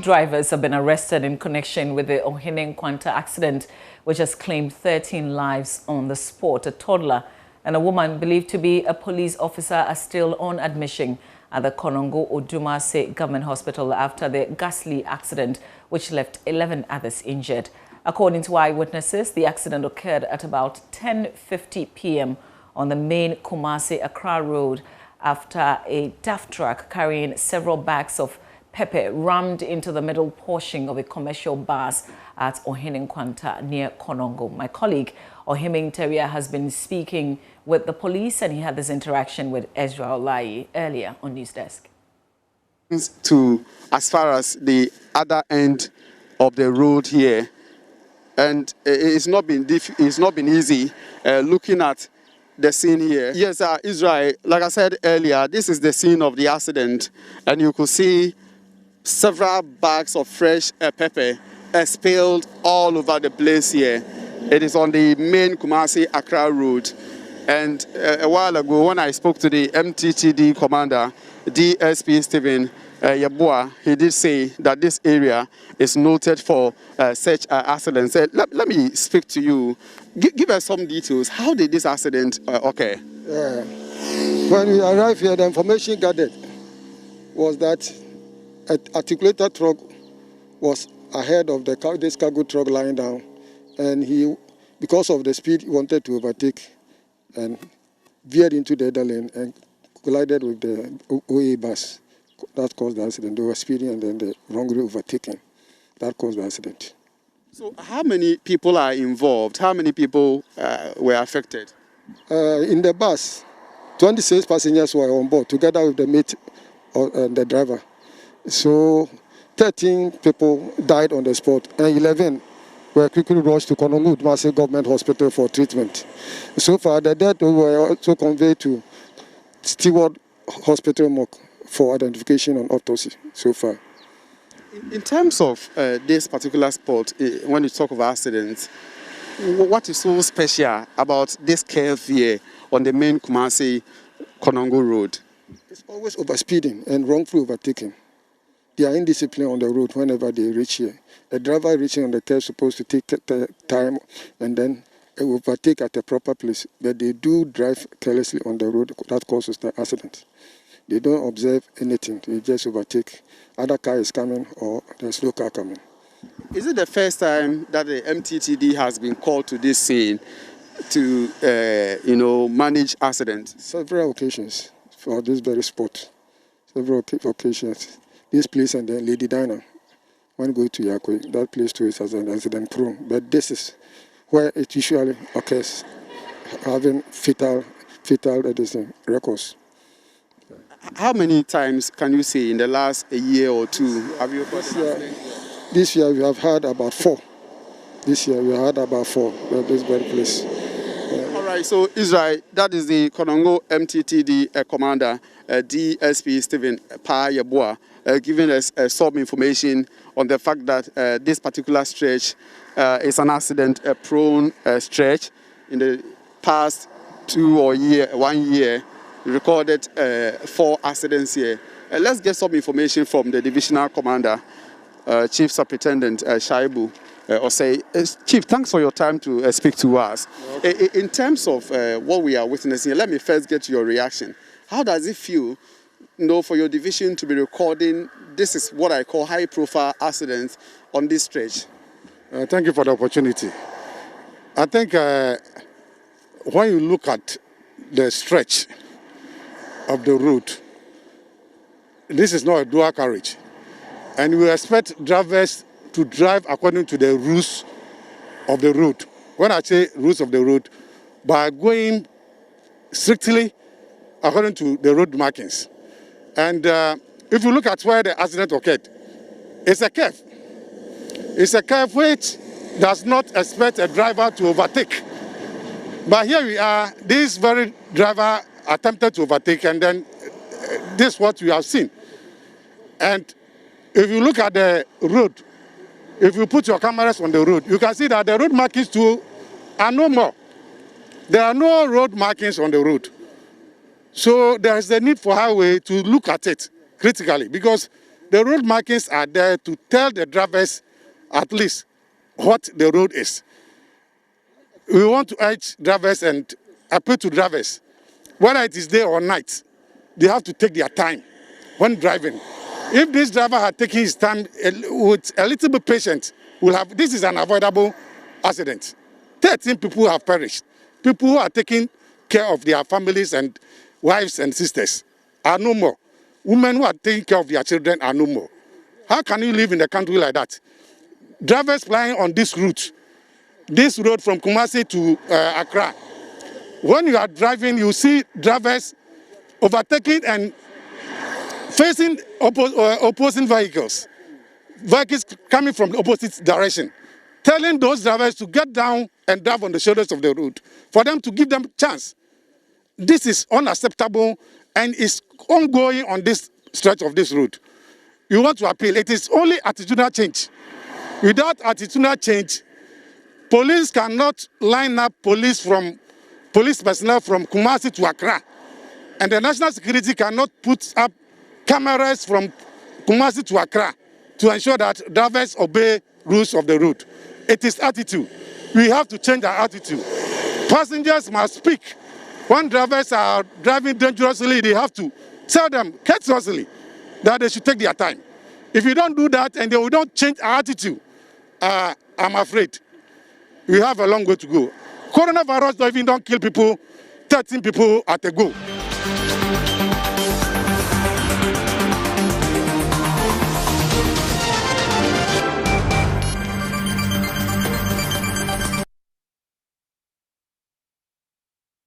drivers have been arrested in connection with the Konongo accident, which has claimed 13 lives on the spot. A toddler and a woman believed to be a police officer are still on admission at the Konongo Accident Government Hospital after the ghastly accident, which left 11 others injured. According to eyewitnesses, the accident occurred at about 10:50 p.m. on the main Kumasi-Accra road after a DAF truck carrying several bags of pepper rammed into the middle portion of a commercial bus at Konongo near Konongo. My colleague Ohiming Teria has been speaking with the police, and he had this interaction with Ezra Olai earlier on News Desk. To as far as the other end of the road here, and it's not been easy looking at the scene here. Yes, Israel, like I said earlier, this is the scene of the accident, and you could see several bags of fresh pepper spilled all over the place here. It is on the main Kumasi-Accra road. And a while ago, when I spoke to the MTTD commander, DSP Stephen Yabua, he did say that this area is noted for such accidents. Let me speak to you. Give us some details. How did this accident occur? When we arrived here, the information gathered was that an articulated truck was ahead of this cargo truck lying down, and he, because of the speed, he wanted to overtake and veered into the other lane and collided with the OA bus. That caused the accident. They were speeding and then the wrongly overtaken. That caused the accident. So how many people are involved? How many people were affected? In the bus, 26 passengers were on board together with the mate and the driver. So 13 people died on the spot and 11 were quickly rushed to Konongo Accident Government Hospital for treatment. So far, the dead were also conveyed to Stewart Hospital morgue for identification and autopsy so far. In terms of this particular spot, when you talk of accidents, what is so special about this curve here on the main Kumasi-Konongo road? It's always overspeeding and wrongful overtaking. They are indisciplined on the road whenever they reach here. A driver reaching on the curve is supposed to take time and then overtake at a proper place, but they do drive carelessly on the road. That causes the accident. They don't observe anything. They just overtake. Other car is coming or there's no car coming. Is it the first time that the MTTD has been called to this scene to, manage accidents? Several occasions for this very spot. Several occasions. This place and then Lady Diner. When go to Yakwe, that place too is as an accident prone. But this is where it usually occurs, having fatal records. How many times can you say in the last year or two have you heard this year we have had about 4. This year we had about 4 at this very place. All right, so Israel, that is the Konongo MTTD commander, DSP Stephen Yabua, giving us some information on the fact that this particular stretch is an accident-prone stretch. In the past 1 year, we recorded 4 accidents here. Let's get some information from the divisional commander, Chief Superintendent Shaibu. Chief, thanks for your time to speak to us. Okay. In terms of what we are witnessing, let me first get your reaction. How does it feel, for your division to be recording, this is what I call high-profile accidents on this stretch? Thank you for the opportunity. I think when you look at the stretch of the route, this is not a dual carriage. And we expect drivers to drive according to the rules of the road. When I say rules of the road, by going strictly according to the road markings. And if you look at where the accident occurred, it's a curve. It's a curve which does not expect a driver to overtake. But here we are, this very driver attempted to overtake, and then this is what we have seen. And if you look at the road, if you put your cameras on the road, you can see that the road markings too are no more. There are no road markings on the road. So there is the need for highway to look at it critically, because The road markings are there to tell the drivers at least what the road is. We want to urge drivers and appeal to drivers, whether it is day or night, they have to take their time when driving. If this driver had taken his time with a little bit patience, this is an avoidable accident. 13 people have perished. People who are taking care of their families and wives and sisters are no more. Women who are taking care of their children are no more. How can you live in a country like that? Drivers flying on this road from Kumasi to Accra. When you are driving, you see drivers overtaking and facing opposing vehicles coming from the opposite direction, telling those drivers to get down and drive on the shoulders of the road, for them to give them a chance. This is unacceptable and is ongoing on this stretch of this road. You want to appeal. It is only attitudinal change. Without attitudinal change, police cannot line up police personnel from Kumasi to Accra. And the national security cannot put up cameras from Kumasi to Accra to ensure that drivers obey rules of the road. It is attitude. We have to change our attitude. Passengers must speak. When drivers are driving dangerously, they have to tell them courteously that they should take their time. If you don't do that and we don't change our attitude, I'm afraid we have a long way to go. Coronavirus don't kill people, 13 people at a go.